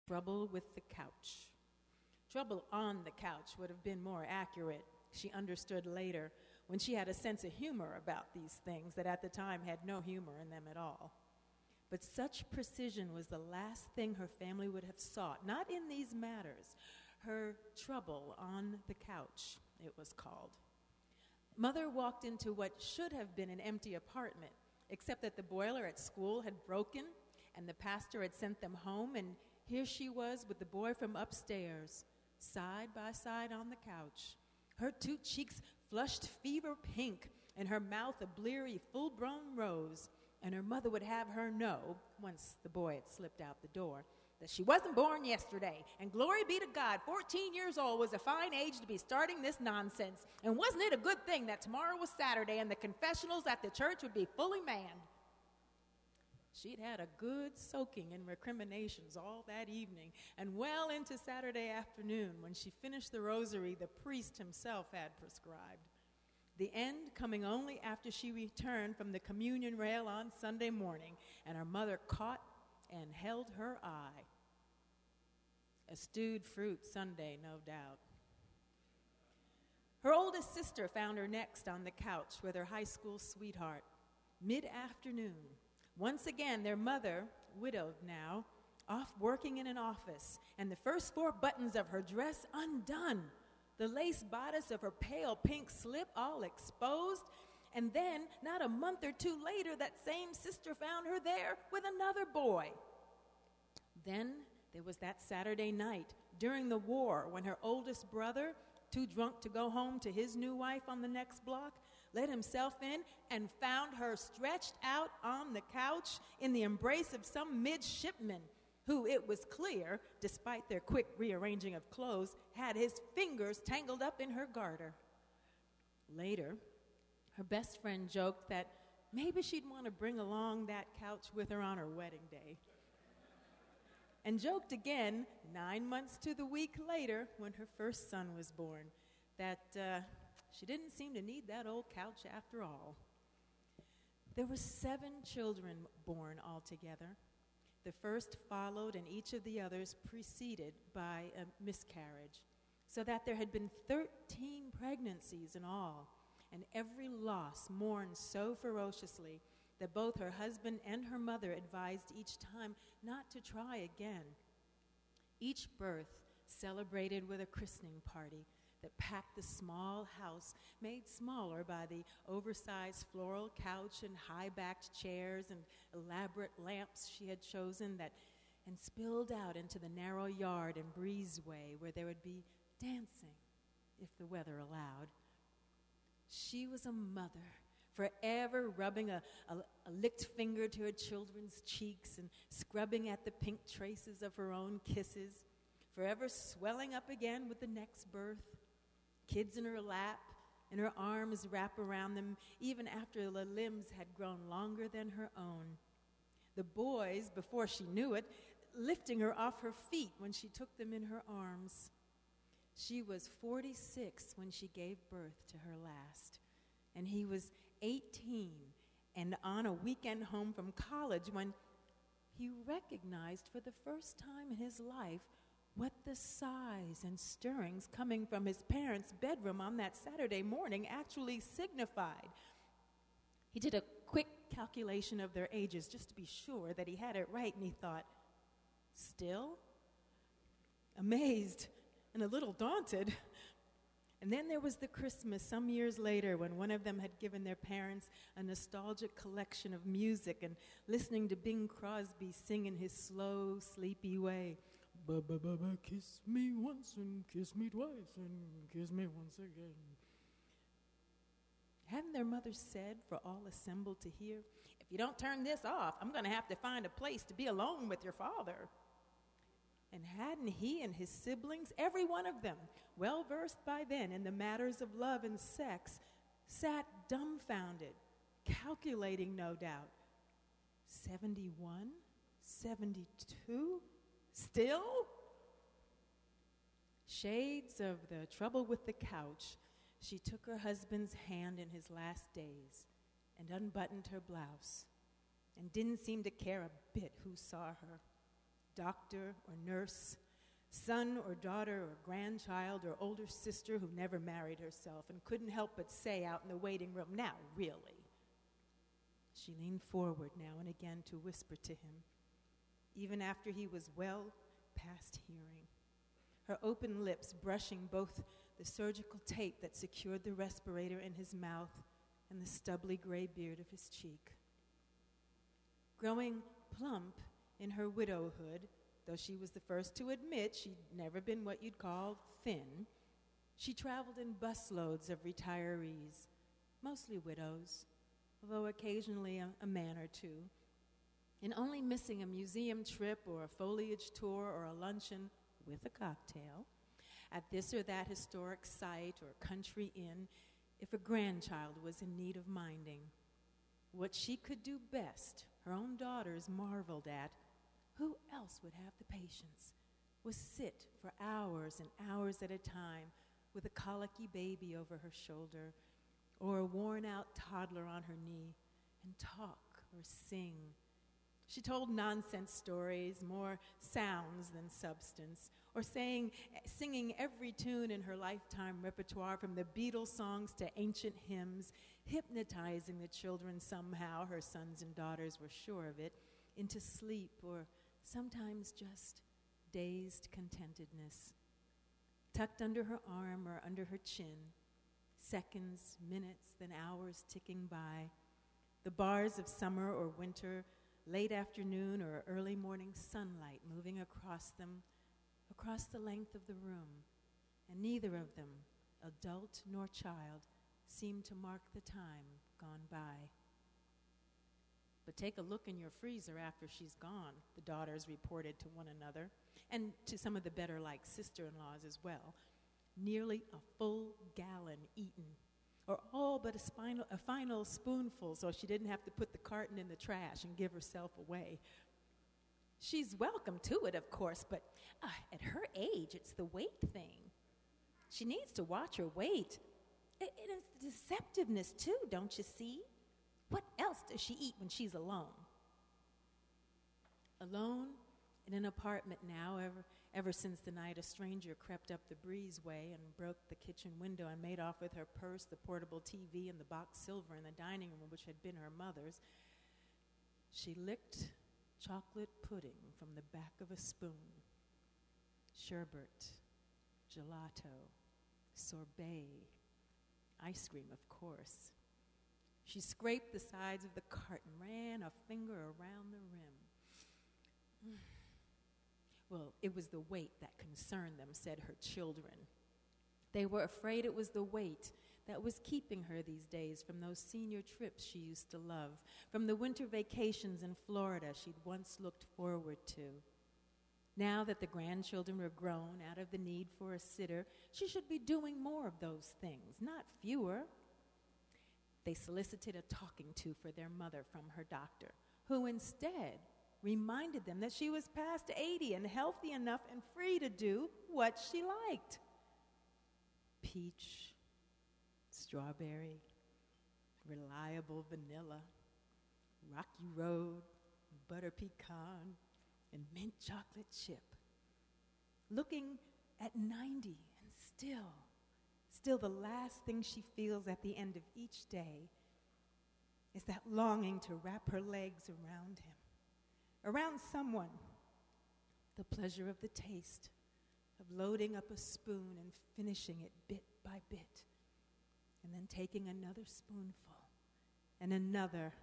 Trouble with the couch. Trouble on the couch would have been more accurate, she understood later, when she had a sense of humor about these things that at the time had no humor in them at all. But such precision was the last thing her family would have sought, not in these matters. Her trouble on the couch, it was called. Mother walked into what should have been an empty apartment, except that the boiler at school had broken and the pastor had sent them home, and here she was with the boy from upstairs, side by side on the couch, her two cheeks flushed fever pink and her mouth a bleary, full-grown rose, and her mother would have her know, once the boy had slipped out the door, that she wasn't born yesterday, and glory be to God, 14 years old was a fine age to be starting this nonsense, and wasn't it a good thing that tomorrow was Saturday and the confessionals at the church would be fully manned? She'd had a good soaking in recriminations all that evening and well into Saturday afternoon when she finished the rosary the priest himself had prescribed. The end coming only after she returned from the communion rail on Sunday morning, and her mother caught and held her eye. A stewed fruit Sunday, no doubt. Her oldest sister found her next on the couch with her high school sweetheart. Mid-afternoon, once again their mother, widowed now, off working in an office, and the first 4 buttons of her dress undone, the lace bodice of her pale pink slip all exposed, and then, not a month or 2 later, that same sister found her there with another boy. Then there was that Saturday night during the war when her oldest brother, too drunk to go home to his new wife on the next block, let himself in and found her stretched out on the couch in the embrace of some midshipman who, it was clear, despite their quick rearranging of clothes, had his fingers tangled up in her garter. Later, her best friend joked that maybe she'd want to bring along that couch with her on her wedding day. And joked again 9 months to the week later when her first son was born that she didn't seem to need that old couch after all. There were 7 children born altogether. The first followed and each of the others preceded by a miscarriage, so that there had been 13 pregnancies in all, and every loss mourned so ferociously that both her husband and her mother advised each time not to try again. Each birth celebrated with a christening party that packed the small house, made smaller by the oversized floral couch and high-backed chairs and elaborate lamps she had chosen, and spilled out into the narrow yard and breezeway where there would be dancing, if the weather allowed. She was a mother, forever rubbing a licked finger to her children's cheeks and scrubbing at the pink traces of her own kisses, forever swelling up again with the next birth, kids in her lap, and her arms wrap around them even after the limbs had grown longer than her own. The boys, before she knew it, lifting her off her feet when she took them in her arms. She was 46 when she gave birth to her last, and he was 18 and on a weekend home from college when he recognized for the first time in his life what the sighs and stirrings coming from his parents' bedroom on that Saturday morning actually signified. He did a quick calculation of their ages just to be sure that he had it right, and he thought, still? Amazed and a little daunted. And then there was the Christmas some years later when one of them had given their parents a nostalgic collection of music and listening to Bing Crosby sing in his slow, sleepy way, "Ba-ba-ba-ba, kiss me once and kiss me twice and kiss me once again." Hadn't their mother said for all assembled to hear, "If you don't turn this off, I'm going to have to find a place to be alone with your father"? And hadn't he and his siblings, every one of them, well versed by then in the matters of love and sex, sat dumbfounded, calculating no doubt, 71, 72, still? Shades of the trouble with the couch, she took her husband's hand in his last days and unbuttoned her blouse and didn't seem to care a bit who saw her. doctor or nurse, son or daughter or grandchild or older sister who never married herself and couldn't help but say out in the waiting room, "Now, really?" She leaned forward now and again to whisper to him, even after he was well past hearing, her open lips brushing both the surgical tape that secured the respirator in his mouth and the stubbly gray beard of his cheek. Growing plump in her widowhood, though she was the first to admit she'd never been what you'd call thin, she traveled in busloads of retirees, mostly widows, although occasionally a man or two, and only missing a museum trip or a foliage tour or a luncheon with a cocktail at this or that historic site or country inn if a grandchild was in need of minding. What she could do best, her own daughters marveled at, who else would have the patience, was sit for hours and hours at a time with a colicky baby over her shoulder or a worn-out toddler on her knee and talk or sing. She told nonsense stories, more sounds than substance, or singing every tune in her lifetime repertoire from the Beatles songs to ancient hymns, hypnotizing the children somehow, her sons and daughters were sure of it, into sleep or sometimes just dazed contentedness. Tucked under her arm or under her chin, seconds, minutes, then hours ticking by, the bars of summer or winter, late afternoon or early morning sunlight moving across them, across the length of the room, and neither of them, adult nor child, seemed to mark the time gone by. "But take a look in your freezer after she's gone," the daughters reported to one another, and to some of the better-liked sister-in-laws as well. Nearly a full gallon eaten, or all but a final spoonful so she didn't have to put the carton in the trash and give herself away. She's welcome to it, of course, but at her age, it's the weight thing. She needs to watch her weight. It is the deceptiveness, too, don't you see? What else does she eat when she's alone? Alone in an apartment now, ever since the night a stranger crept up the breezeway and broke the kitchen window and made off with her purse, the portable TV, and the box silver in the dining room, which had been her mother's, she licked chocolate pudding from the back of a spoon. Sherbet, gelato, sorbet, ice cream, of course. She scraped the sides of the carton, ran a finger around the rim. Well, it was the weight that concerned them, said her children. They were afraid it was the weight that was keeping her these days from those senior trips she used to love, from the winter vacations in Florida she'd once looked forward to. Now that the grandchildren were grown out of the need for a sitter, she should be doing more of those things, not fewer. They solicited a talking to for their mother from her doctor, who instead reminded them that she was past 80 and healthy enough and free to do what she liked. Peach, strawberry, reliable vanilla, rocky road, butter pecan, and mint chocolate chip. Looking at 90 and still the last thing she feels at the end of each day is that longing to wrap her legs around him, around someone. The pleasure of the taste, of loading up a spoon and finishing it bit by bit, and then taking another spoonful and another.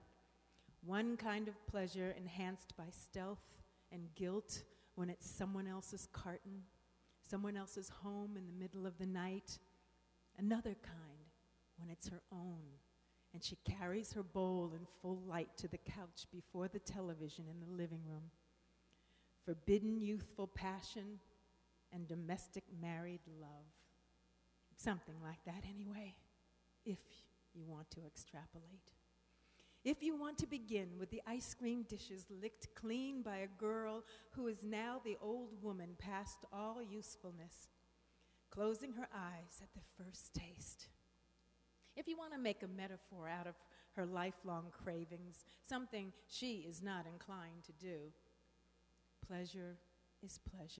One kind of pleasure enhanced by stealth and guilt when it's someone else's carton, someone else's home in the middle of the night. Another kind when it's her own, and she carries her bowl in full light to the couch before the television in the living room. Forbidden youthful passion and domestic married love. Something like that anyway, if you want to extrapolate. If you want to begin with the ice cream dishes licked clean by a girl who is now the old woman past all usefulness, closing her eyes at the first taste. If you want to make a metaphor out of her lifelong cravings, something she is not inclined to do, pleasure his pleasure.